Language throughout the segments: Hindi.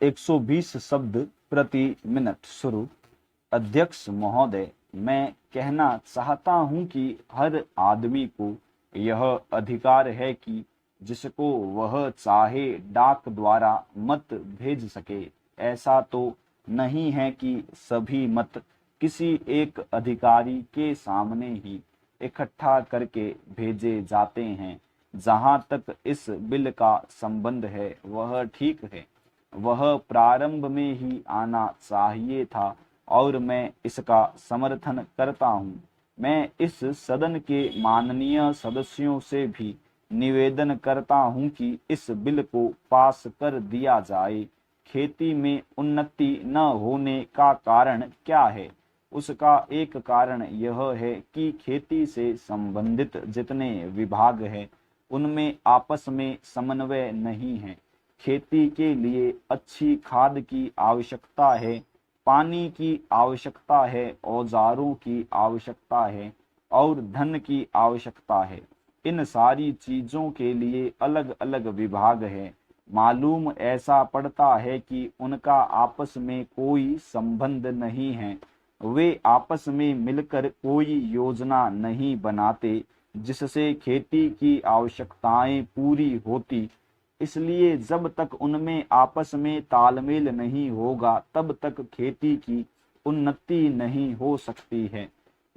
120 शब्द प्रति मिनट शुरू। अध्यक्ष महोदय, मैं कहना चाहता हूं कि हर आदमी को यह अधिकार है कि जिसको वह चाहे डाक द्वारा मत भेज सके। ऐसा तो नहीं है कि सभी मत किसी एक अधिकारी के सामने ही इकट्ठा करके भेजे जाते हैं। जहां तक इस बिल का संबंध है वह ठीक है, वह प्रारंभ में ही आना चाहिए था और मैं इसका समर्थन करता हूं। मैं इस सदन के माननीय सदस्यों से भी निवेदन करता हूं कि इस बिल को पास कर दिया जाए। खेती में उन्नति न होने का कारण क्या है? उसका एक कारण यह है कि खेती से संबंधित जितने विभाग हैं उनमें आपस में समन्वय नहीं है। खेती के लिए अच्छी खाद की आवश्यकता है, पानी की आवश्यकता है, औजारों की आवश्यकता है और धन की आवश्यकता है। इन सारी चीजों के लिए अलग अलग विभाग हैं। मालूम ऐसा पड़ता है कि उनका आपस में कोई संबंध नहीं है। वे आपस में मिलकर कोई योजना नहीं बनाते जिससे खेती की आवश्यकताएं पूरी होती। इसलिए जब तक उनमें आपस में तालमेल नहीं होगा तब तक खेती की उन्नति नहीं हो सकती है।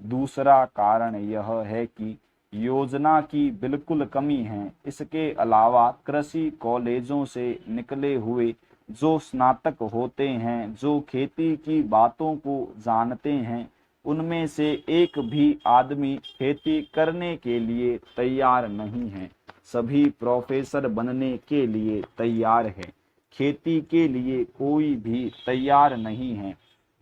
दूसरा कारण यह है कि योजना की बिल्कुल कमी है। इसके अलावा कृषि कॉलेजों से निकले हुए जो स्नातक होते हैं, जो खेती की बातों को जानते हैं, उनमें से एक भी आदमी खेती करने के लिए तैयार नहीं है। सभी प्रोफेसर बनने के लिए तैयार है, खेती के लिए कोई भी तैयार नहीं है।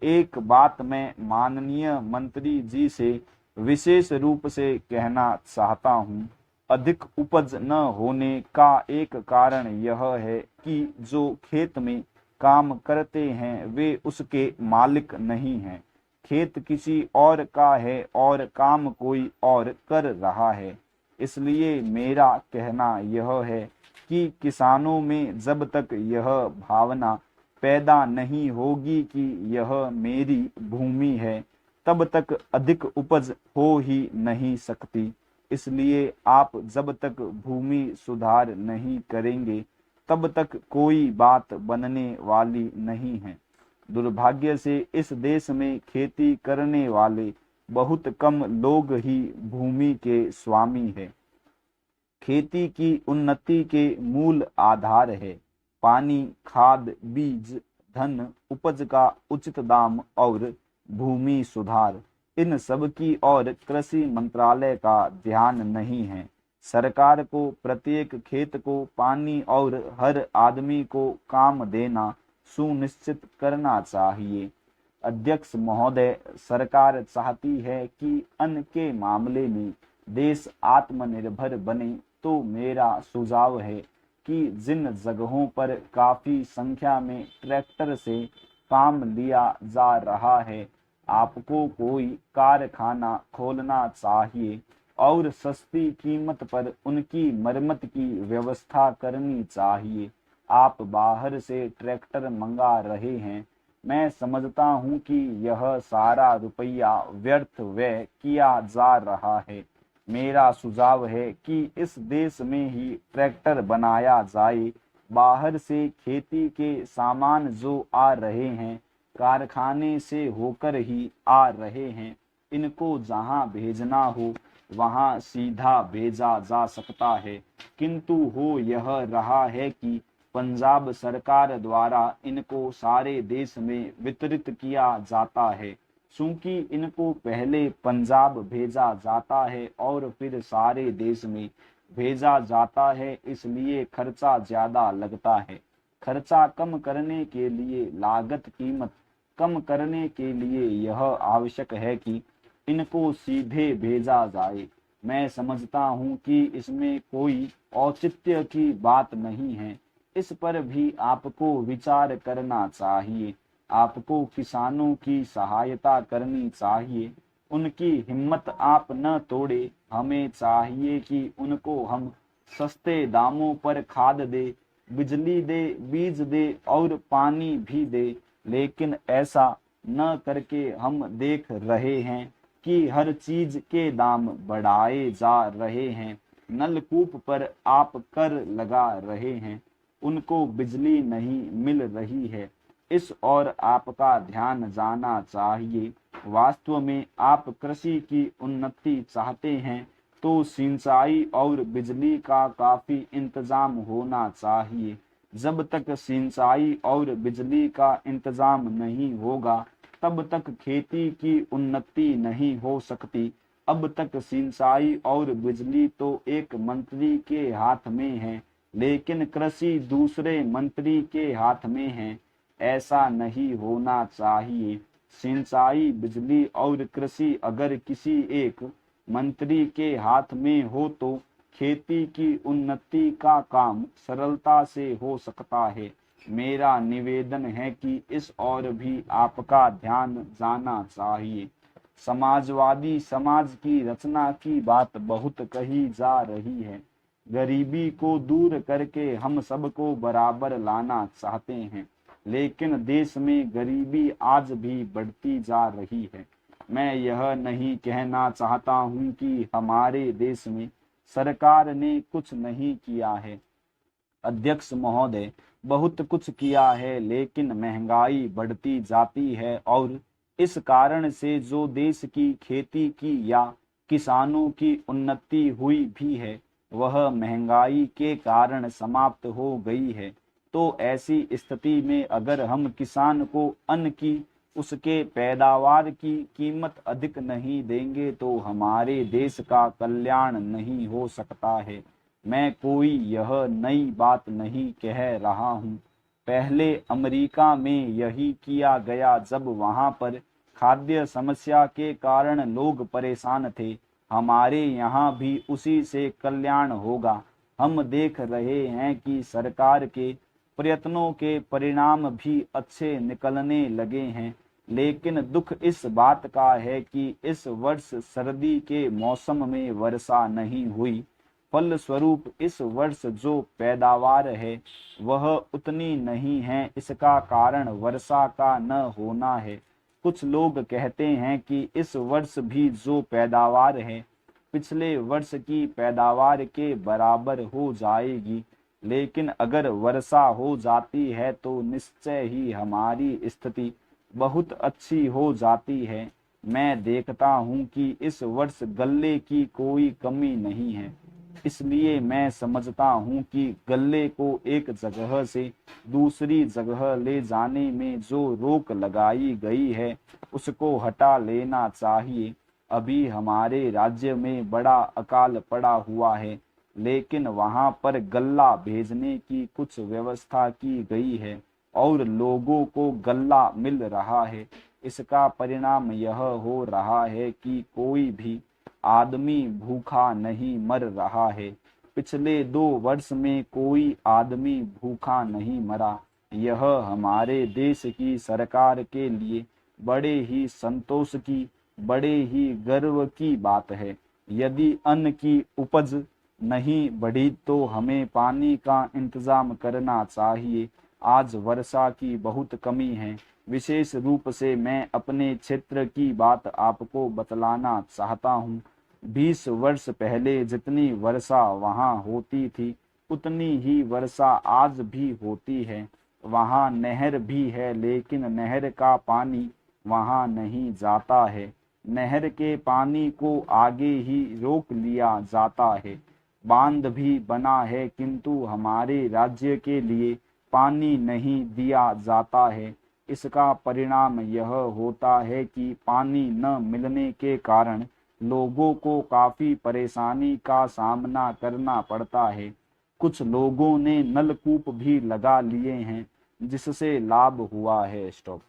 एक बात मैं माननीय मंत्री जी से विशेष रूप से कहना चाहता हूँ। अधिक उपज न होने का एक कारण यह है कि जो खेत में काम करते हैं वे उसके मालिक नहीं हैं। खेत किसी और का है और काम कोई और कर रहा है। इसलिए मेरा कहना यह है कि किसानों में जब तक यह भावना पैदा नहीं होगी कि यह मेरी भूमि है, तब तक अधिक उपज हो ही नहीं सकती। इसलिए आप जब तक भूमि सुधार नहीं करेंगे तब तक कोई बात बनने वाली नहीं है। दुर्भाग्य से इस देश में खेती करने वाले बहुत कम लोग ही भूमि के स्वामी हैं। खेती की उन्नति के मूल आधार है पानी, खाद, बीज, धन, उपज का उचित दाम और भूमि सुधार। इन सब की ओर कृषि मंत्रालय का ध्यान नहीं है। सरकार को प्रत्येक खेत को पानी और हर आदमी को काम देना सुनिश्चित करना चाहिए। अध्यक्ष महोदय, सरकार चाहती है कि अन्न के मामले में देश आत्मनिर्भर बने, तो मेरा सुझाव है कि जिन जगहों पर काफी संख्या में ट्रैक्टर से काम लिया जा रहा है, आपको कोई कारखाना खोलना चाहिए और सस्ती कीमत पर उनकी मरम्मत की व्यवस्था करनी चाहिए। आप बाहर से ट्रैक्टर मंगा रहे हैं। मैं समझता हूं कि यह सारा रुपया व्यर्थ व्यय किया जा रहा है। मेरा सुझाव है कि इस देश में ही ट्रैक्टर बनाया जाए। बाहर से खेती के सामान जो आ रहे हैं कारखाने से होकर ही आ रहे हैं। इनको जहां भेजना हो वहां सीधा भेजा जा सकता है, किंतु हो यह रहा है कि पंजाब सरकार द्वारा इनको सारे देश में वितरित किया जाता है। चूंकि इनको पहले पंजाब भेजा जाता है और फिर सारे देश में भेजा जाता है, इसलिए खर्चा ज्यादा लगता है। खर्चा कम करने के लिए, लागत कीमत कम करने के लिए यह आवश्यक है कि इनको सीधे भेजा जाए। मैं समझता हूं कि इसमें कोई औचित्य की बात नहीं है। इस पर भी आपको विचार करना चाहिए। आपको किसानों की सहायता करनी चाहिए। उनकी हिम्मत आप न तोड़े। हमें चाहिए कि उनको हम सस्ते दामों पर खाद दे, बिजली दे, बीज दे और पानी भी दे, लेकिन ऐसा न करके हम देख रहे हैं कि हर चीज के दाम बढ़ाए जा रहे हैं। नलकूप पर आप कर लगा रहे हैं, उनको बिजली नहीं मिल रही है। इस और आपका ध्यान जाना चाहिए। वास्तव में आप कृषि की उन्नति चाहते हैं तो सिंचाई और बिजली का काफी इंतजाम होना चाहिए। जब तक सिंचाई और बिजली का इंतजाम नहीं होगा तब तक खेती की उन्नति नहीं हो सकती। अब तक सिंचाई और बिजली तो एक मंत्री के हाथ में है, लेकिन कृषि दूसरे मंत्री के हाथ में है। ऐसा नहीं होना चाहिए। सिंचाई, बिजली और कृषि अगर किसी एक मंत्री के हाथ में हो तो खेती की उन्नति का काम सरलता से हो सकता है। मेरा निवेदन है कि इस और भी आपका ध्यान जाना चाहिए। समाजवादी समाज की रचना की बात बहुत कही जा रही है। गरीबी को दूर करके हम सबको बराबर लाना चाहते हैं, लेकिन देश में गरीबी आज भी बढ़ती जा रही है। मैं यह नहीं कहना चाहता हूं कि हमारे देश में सरकार ने कुछ नहीं किया है। अध्यक्ष महोदय, बहुत कुछ किया है, लेकिन महंगाई बढ़ती जाती है और इस कारण से जो देश की खेती की या किसानों की उन्नति हुई भी है वह महंगाई के कारण समाप्त हो गई है। तो ऐसी स्थिति में अगर हम किसान को अन्न की उसके पैदावार की कीमत अधिक नहीं देंगे तो हमारे देश का कल्याण नहीं हो सकता है। मैं कोई यह नई बात नहीं कह रहा हूँ। पहले अमेरिका में यही किया गया जब वहां पर खाद्य समस्या के कारण लोग परेशान थे। हमारे यहाँ भी उसी से कल्याण होगा। हम देख रहे हैं कि सरकार के प्रयत्नों के परिणाम भी अच्छे निकलने लगे हैं, लेकिन दुख इस बात का है कि इस वर्ष सर्दी के मौसम में वर्षा नहीं हुई। फलस्वरूप इस वर्ष जो पैदावार है वह उतनी नहीं है। इसका कारण वर्षा का न होना है। कुछ लोग कहते हैं कि इस वर्ष भी जो पैदावार है पिछले वर्ष की पैदावार के बराबर हो जाएगी, लेकिन अगर वर्षा हो जाती है तो निश्चय ही हमारी स्थिति बहुत अच्छी हो जाती है। मैं देखता हूँ कि इस वर्ष गल्ले की कोई कमी नहीं है, इसलिए मैं समझता हूँ कि गल्ले को एक जगह से दूसरी जगह ले जाने में जो रोक लगाई गई है उसको हटा लेना चाहिए। अभी हमारे राज्य में बड़ा अकाल पड़ा हुआ है, लेकिन वहां पर गल्ला भेजने की कुछ व्यवस्था की गई है और लोगों को गल्ला मिल रहा है। इसका परिणाम यह हो रहा है कि कोई भी आदमी भूखा नहीं मर रहा है। पिछले 2 वर्ष में कोई आदमी भूखा नहीं मरा। यह हमारे देश की सरकार के लिए बड़े ही संतोष की, बड़े ही गर्व की बात है। यदि अन्न की उपज नहीं बढ़ी तो हमें पानी का इंतजाम करना चाहिए। आज वर्षा की बहुत कमी है। विशेष रूप से मैं अपने क्षेत्र की बात आपको बतलाना चाहता हूँ। 20 वर्ष पहले जितनी वर्षा वहाँ होती थी उतनी ही वर्षा आज भी होती है। वहाँ नहर भी है, लेकिन नहर का पानी वहाँ नहीं जाता है। नहर के पानी को आगे ही रोक लिया जाता है। बांध भी बना है, किंतु हमारे राज्य के लिए पानी नहीं दिया जाता है। इसका परिणाम यह होता है कि पानी न मिलने के कारण लोगों को काफी परेशानी का सामना करना पड़ता है। कुछ लोगों ने नलकूप भी लगा लिए हैं जिससे लाभ हुआ है। स्टॉप।